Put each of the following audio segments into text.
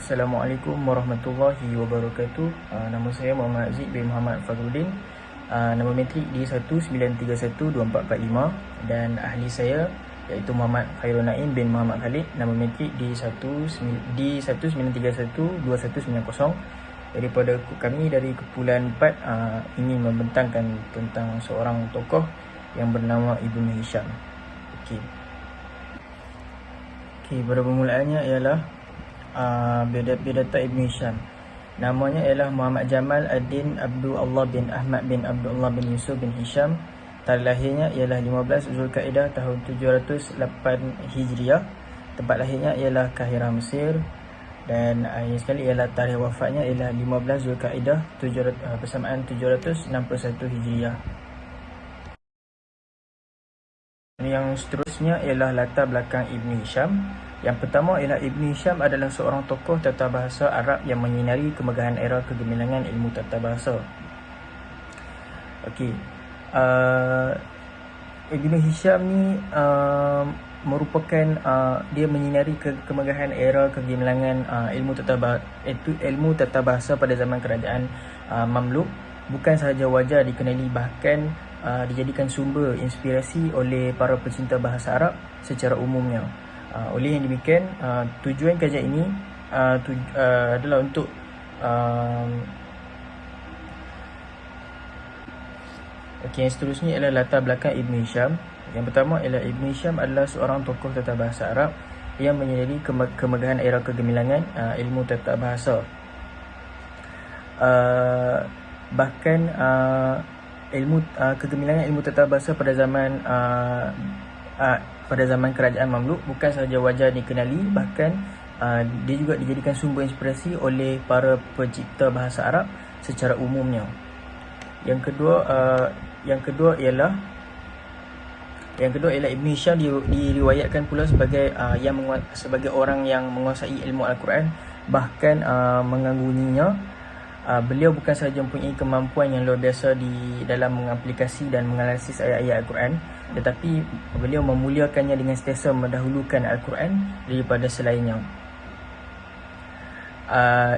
Assalamualaikum warahmatullahi wabarakatuh. Nama saya Muhammad Aziz bin Muhammad Fazruddin. Nama metrik D1931245 dan ahli saya iaitu Muhammad Khairul Naim bin Muhammad Khalid. Nama metrik D1931290. Daripada kami dari kumpulan 4 ingin membentangkan tentang seorang tokoh yang bernama Ibnu Hisham. Okey, pada permulaannya ialah biodata Ibnu Hisham. Namanya ialah Muhammad Jamal Ad-Din Abdullah bin Ahmad bin Abdullah bin Yusuf bin Hisham. Tarikh lahirnya ialah 15 Zulkaidah tahun 708 Hijriah. Tempat lahirnya ialah Kahirah, Mesir. Dan yang sekali ialah tarikh wafatnya ialah 15 Zulkaidah bersamaan 761 Hijriah. Yang seterusnya ialah latar belakang Ibnu Hisham. Yang pertama ialah Ibnu Hisham adalah seorang tokoh tata bahasa Arab yang menyinari kemegahan era kegemilangan ilmu tata bahasa. Okey, Ibnu Hisham ni merupakan dia menyinari kemegahan era kegemilangan ilmu tata bahasa pada zaman kerajaan Mamluk. Bukan sahaja wajar dikenali, bahkan dijadikan sumber inspirasi oleh para pecinta bahasa Arab secara umumnya. Oleh yang demikian, tujuan kajian ini adalah untuk yang seterusnya ialah latar belakang Ibnu Hisham. Yang pertama ialah Ibnu Hisham adalah seorang tokoh tata bahasa Arab yang menyinari kemegahan era kegemilangan ilmu tata bahasa. Bahkan kegemilangan ilmu tata bahasa pada zaman kerajaan Mamluk bukan sahaja wajar dikenali, bahkan dia juga dijadikan sumber inspirasi oleh para pencipta bahasa Arab secara umumnya. Yang kedua ialah Ibnu Hisham diriwayatkan pula sebagai orang yang menguasai ilmu Al-Quran, bahkan mengaguninya. Beliau bukan sahaja mempunyai kemampuan yang luar biasa di dalam mengaplikasi dan menganalisis ayat-ayat Al-Quran, tetapi beliau memuliakannya dengan sentiasa mendahulukan Al-Quran daripada selainnya.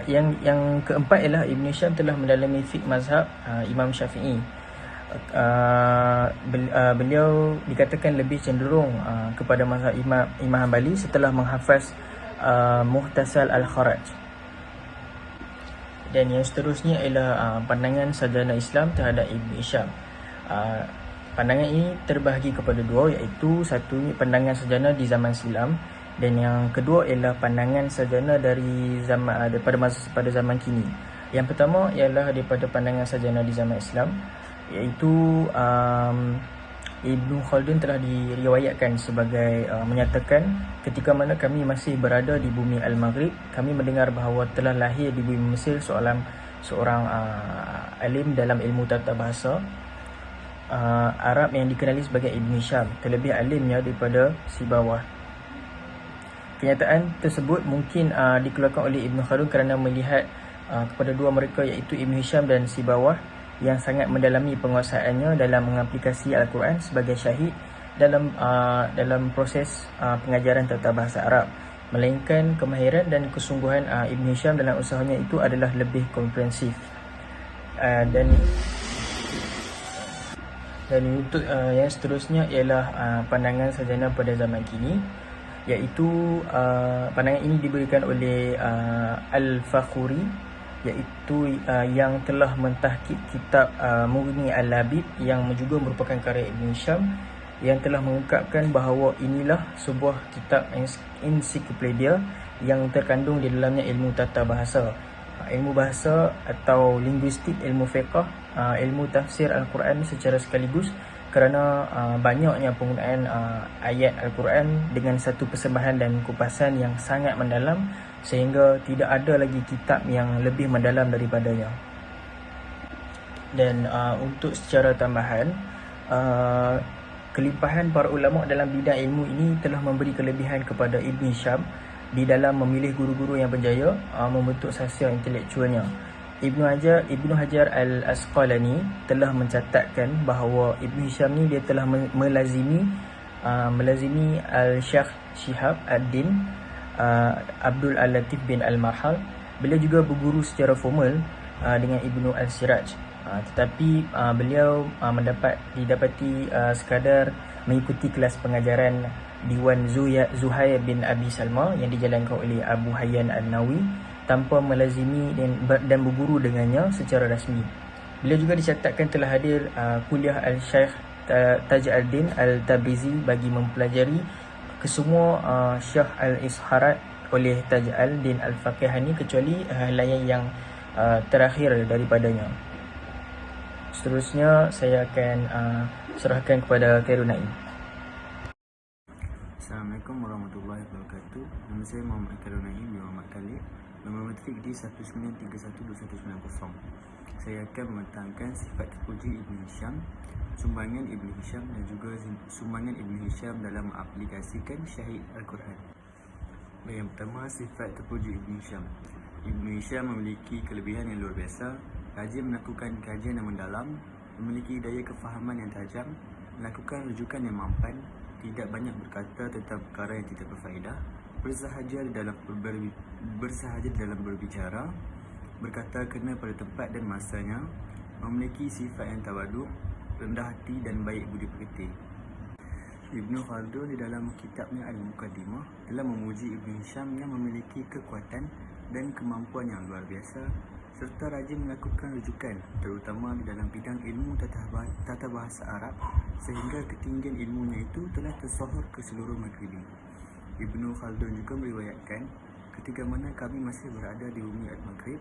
Yang keempat ialah Ibnu Hisham telah mendalami fiqh mazhab Imam Syafi'i. Beliau dikatakan lebih cenderung kepada mazhab Imam Hanbali setelah menghafaz Muhtasal Al-Kharaj. Dan yang seterusnya ialah pandangan sarjana Islam terhadap Ibnu Hisham. Pandangan ini terbahagi kepada dua, iaitu satu pandangan sarjana di zaman silam, dan yang kedua ialah pandangan sarjana pada zaman kini. Yang pertama ialah daripada pandangan sarjana di zaman Islam, iaitu Ibnu Khaldun telah diriwayatkan sebagai menyatakan, ketika mana kami masih berada di bumi Al-Maghrib, kami mendengar bahawa telah lahir di bumi Mesir seorang alim dalam ilmu tata bahasa Arab yang dikenali sebagai Ibnu Hisham, terlebih alimnya daripada si bawah. Kenyataan tersebut mungkin dikeluarkan oleh Ibnu Khaldun kerana melihat kepada dua mereka, iaitu Ibnu Hisham dan si bawah, yang sangat mendalami penguasaannya dalam mengaplikasi Al-Quran sebagai syahid dalam proses pengajaran tata bahasa Arab, melainkan kemahiran dan kesungguhan Ibnu Hisham dalam usahanya itu adalah lebih komprehensif. Dan untuk yang seterusnya ialah pandangan sarjana pada zaman kini, iaitu pandangan ini diberikan oleh Al-Fakhuri, iaitu yang telah mentahqiq kitab Mughni Al-Labib yang juga merupakan karya Ibnu Hisham, yang telah mengungkapkan bahawa inilah sebuah kitab ensiklopedia yang terkandung di dalamnya ilmu tata bahasa, ilmu bahasa atau linguistik, ilmu fiqh, ilmu tafsir Al-Quran secara sekaligus, kerana banyaknya penggunaan ayat Al-Quran dengan satu persembahan dan kupasan yang sangat mendalam, sehingga tidak ada lagi kitab yang lebih mendalam daripadanya. Dan untuk secara tambahan, kelimpahan para ulama dalam bidang ilmu ini telah memberi kelebihan kepada Ibnu Hisham di dalam memilih guru-guru yang berjaya membentuk sahsia intelektualnya. Ibnu Hajar Al-Asqalani telah mencatatkan bahawa Ibnu Hisham ni dia telah melazimi Al-Syekh Shihab Ad-Din Abdul Al-Latif bin Al-Marhal. Beliau juga berguru secara formal dengan Ibnu Al-Siraj. Tetapi beliau didapati sekadar mengikuti kelas pengajaran Diwan Zuhair bin Abi Salma yang dijalankan oleh Abu Hayyan Al-Nawi tanpa melazimi dan berguru dengannya secara rasmi. Beliau juga dicatatkan telah hadir kuliah Al-Syaikh Taj al-Din Al-Tabrizi bagi mempelajari kesemua Syarh Al-Isharat oleh Taj al-Din Al-Faqihani kecuali helaian yang terakhir daripadanya. Seterusnya saya akan serahkan kepada Khairul Naim. Assalamualaikum warahmatullahi wabarakatuh. Nama saya Muhammad Khairul Naim bin Muhammad Khalid. Nombor matrik di 19312190. Saya akan membentangkan sifat terpuji Ibn Hisham, sumbangan Ibn Hisham dan juga sumbangan Ibn Hisham dalam mengaplikasikan syahid Al-Quran. Yang pertama, sifat terpuji Ibn Hisham. Ibn Hisham memiliki kelebihan yang luar biasa, rajin melakukan kajian yang mendalam, memiliki daya kefahaman yang tajam, melakukan rujukan yang mampan, tidak banyak berkata tentang perkara yang tidak berfaedah, bersahaja dalam berbicara, berkata kena pada tempat dan masanya, memiliki sifat yang tawaduk, rendah hati dan baik budi pekerti. Ibnu Khaldun di dalam kitabnya Al-Muqaddimah telah memuji Ibn Hisham yang memiliki kekuatan dan kemampuan yang luar biasa serta rajin melakukan rujukan terutama di dalam bidang ilmu tata bahasa Arab sehingga ketinggian ilmunya itu telah tersohor ke seluruh Maghribi. Ibnu Khaldun juga meriwayatkan, ketika mana kami masih berada di bumi Al-Maghrib,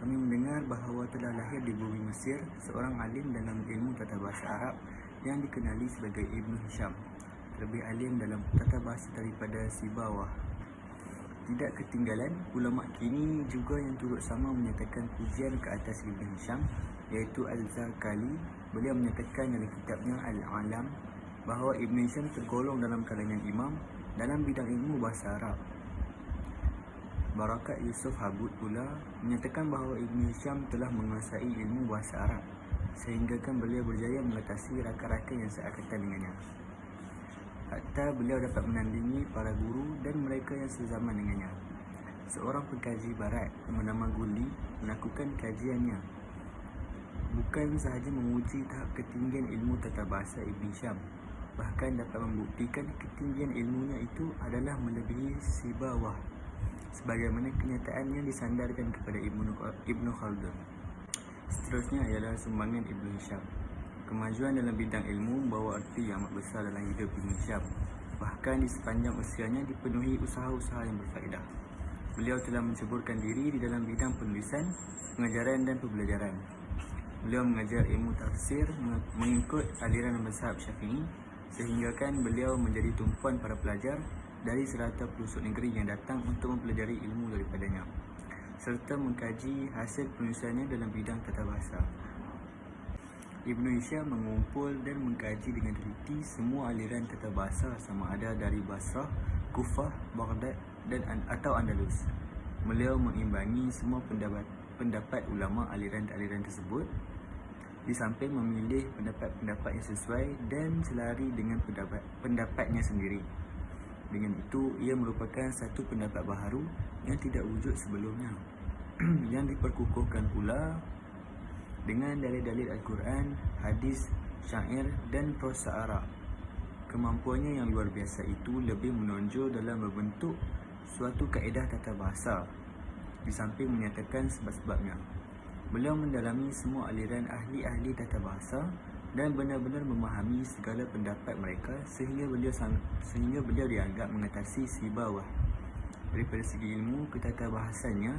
kami mendengar bahawa telah lahir di bumi Mesir seorang alim dalam ilmu tata bahasa Arab yang dikenali sebagai Ibn Hisham, lebih alim dalam tata bahasa daripada Sibawah. Tidak ketinggalan, ulama kini juga yang turut sama menyatakan pujian ke atas Ibn Hisham, iaitu Al-Zarkali. Beliau menyatakan dalam kitabnya Al-Alam bahawa Ibn Hisham tergolong dalam kalangan imam dalam bidang ilmu bahasa Arab. Barakat Yusuf Habud pula menyatakan bahawa Ibn Hisham telah menguasai ilmu bahasa Arab sehinggakan beliau berjaya mengatasi rakan-rakan yang seangkatan dengannya. Hatta beliau dapat menandingi para guru dan mereka yang sezaman dengannya. Seorang pengkaji barat yang bernama Guli melakukan kajiannya, bukan sahaja memuji tahap ketinggian ilmu tata bahasa Ibn Hisham, bahkan dapat membuktikan ketinggian ilmunya itu adalah melebihi Sibawah, sebagaimana kenyataan yang disandarkan kepada Ibnu Khaldun. Seterusnya ialah sumbangan Ibn Hisham. Kemajuan dalam bidang ilmu membawa arti yang amat besar dalam hidup Ibn Hisham. Bahkan di sepanjang usianya dipenuhi usaha-usaha yang berfaedah. Beliau telah menceburkan diri di dalam bidang penulisan, pengajaran dan pembelajaran. Beliau mengajar ilmu tafsir mengikut aliran mazhab Syafi'i sehinggakan beliau menjadi tumpuan para pelajar dari serata pelosok negeri yang datang untuk mempelajari ilmu daripadanya serta mengkaji hasil penulisannya dalam bidang tata bahasa. Ibn Hisham mengumpul dan mengkaji dengan teliti semua aliran tata bahasa sama ada dari Basrah, Kufah, Baghdad atau Andalus. Beliau mengimbangi semua pendapat ulama aliran-aliran tersebut di samping memilih pendapat-pendapat yang sesuai dan selari dengan pendapatnya sendiri. Dengan itu, ia merupakan satu pendapat baharu yang tidak wujud sebelumnya yang diperkukuhkan pula dengan dalil-dalil Al-Quran, hadis, syair dan prosa Arab. Kemampuannya yang luar biasa itu lebih menonjol dalam membentuk suatu kaedah tata bahasa di samping menyatakan sebab-sebabnya. Beliau mendalami semua aliran ahli-ahli tata bahasa dan benar-benar memahami segala pendapat mereka sehingga beliau dianggap mengatasi Sibawah daripada segi ilmu ketata bahasanya,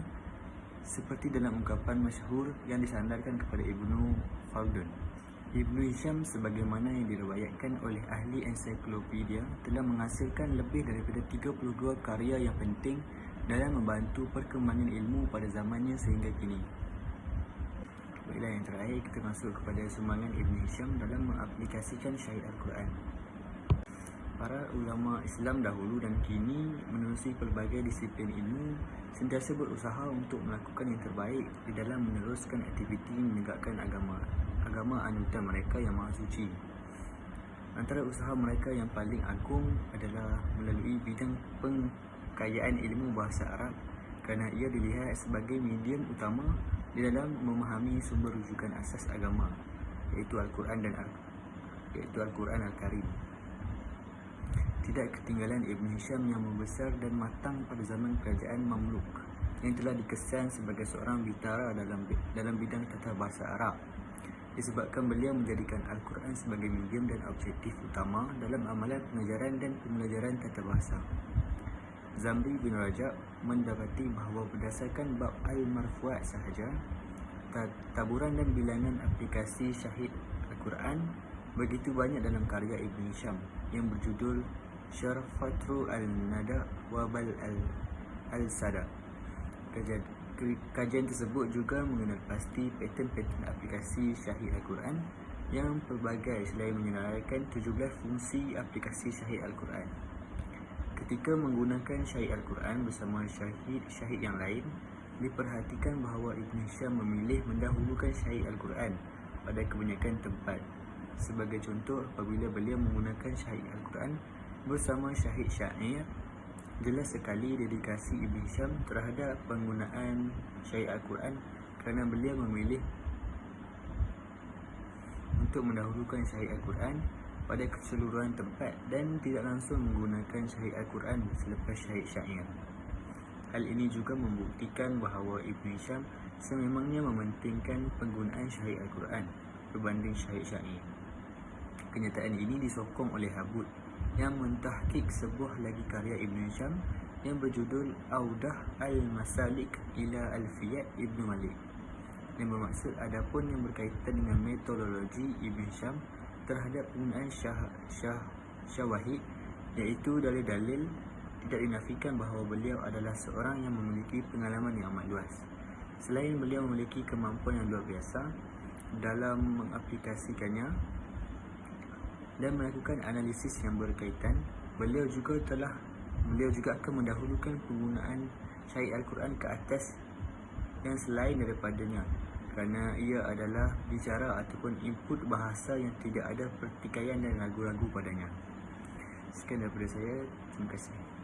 seperti dalam ungkapan masyhur yang disandarkan kepada Ibnu Khaldun. Ibnu Hisham sebagaimana yang diriwayatkan oleh ahli ensiklopedia telah menghasilkan lebih daripada 32 karya yang penting dalam membantu perkembangan ilmu pada zamannya sehingga kini. Baiklah, yang terakhir kita masuk kepada sumbangan Ibn Hisham dalam mengaplikasikan syahid Al-Quran. Para ulama Islam dahulu dan kini menerusi pelbagai disiplin ilmu sentiasa berusaha untuk melakukan yang terbaik di dalam meneruskan aktiviti menegakkan agama anutan mereka yang maha suci. Antara usaha mereka yang paling agung adalah melalui bidang kekayaan ilmu bahasa Arab kerana ia dilihat sebagai medium utama di dalam memahami sumber rujukan asas agama, iaitu Al-Quran Al-Karim. Tidak ketinggalan Ibn Hisham yang membesar dan matang pada zaman kerajaan Mamluk, yang telah dikesan sebagai seorang bitara dalam bidang tata bahasa Arab, disebabkan beliau menjadikan Al-Quran sebagai medium dan objektif utama dalam amalan pengajaran dan pembelajaran tata bahasa. Zamri bin Rajab mendapati bahawa berdasarkan bab Al-Marfu'at sahaja, taburan dan bilangan aplikasi syahid Al-Quran begitu banyak dalam karya Ibn Hisham yang berjudul Syarh Fatru Al-Nada wa Bal Al-Sada. Kajian tersebut juga mengenal pasti pattern-pattern aplikasi syahid Al-Quran yang pelbagai selain menyenaraikan 17 fungsi aplikasi syahid Al-Quran. Ketika menggunakan syahid Al-Quran bersama syahid yang lain, diperhatikan bahawa Ibn Hisham memilih mendahulukan syahid Al-Quran pada kebanyakan tempat. Sebagai contoh, apabila beliau menggunakan syahid Al-Quran bersama syahid syair, jelas sekali dedikasi Ibn Hisham terhadap penggunaan syahid Al-Quran kerana beliau memilih untuk mendahulukan syahid Al-Quran pada keseluruhan tempat dan tidak langsung menggunakan syahid Al-Quran selepas syahid syair. Hal ini juga membuktikan bahawa Ibn Hisham sememangnya mementingkan penggunaan syahid Al-Quran berbanding syahid syair. Kenyataan ini disokong oleh Habud yang mentahqiq sebuah lagi karya Ibn Hisham yang berjudul Audah Al-Masalik ila Alfiyat Ibn Malik, yang bermaksud adapun yang berkaitan dengan metodologi Ibn Hisham terhadap penggunaan syawahid, iaitu dalil-dalil, tidak dinafikan bahawa beliau adalah seorang yang memiliki pengalaman yang amat luas. Selain beliau memiliki kemampuan yang luar biasa dalam mengaplikasikannya dan melakukan analisis yang berkaitan, beliau juga akan mendahulukan penggunaan syahid Al-Quran ke atas yang selain daripadanya kerana ia adalah bicara ataupun input bahasa yang tidak ada pertikaian dan ragu-ragu padanya. Sekian daripada saya. Terima kasih.